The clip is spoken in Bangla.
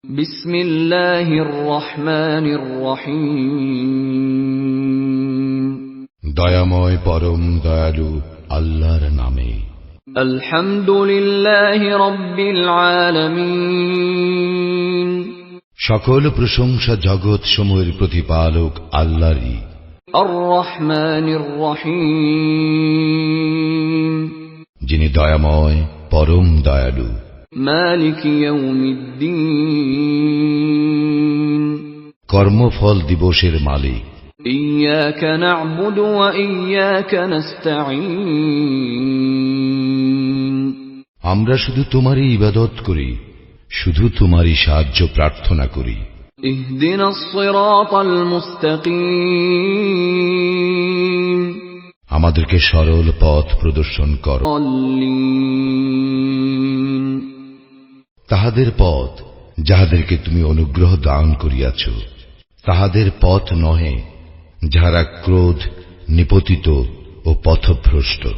বিসমিল্লাহির রহমানির রহিম। দয়াময় পরম দয়ালু আল্লাহর নামে। আলহামদুলিল্লাহি রাব্বিল আলামিন। সকল প্রশংসা জগৎ সমূহের প্রতিপালক আল্লাহরই। আর রহমানির রহিম। যিনি দয়াময় পরম দয়ালু। মালিক ইয়াউমিদ্দিন। কর্মফল দিবসের মালিক। ইয়াকা না'বুদু ওয়া ইয়াকা নাস্তাঈন। আমরা শুধু তোমারই ইবাদত করি, শুধু তোমারই সাহায্য প্রার্থনা করি। ইহদিনাস সিরাতাল মুস্তাকিম। আমাদেরকে সরল পথ প্রদর্শন করো। তাহাদের পথ যাহাদেরকে তুমি অনুগ্রহ দান করিয়াছ, তাহাদের পথ নহে যাহারা ক্রোধ নিপতিত ও পথভ্রষ্ট।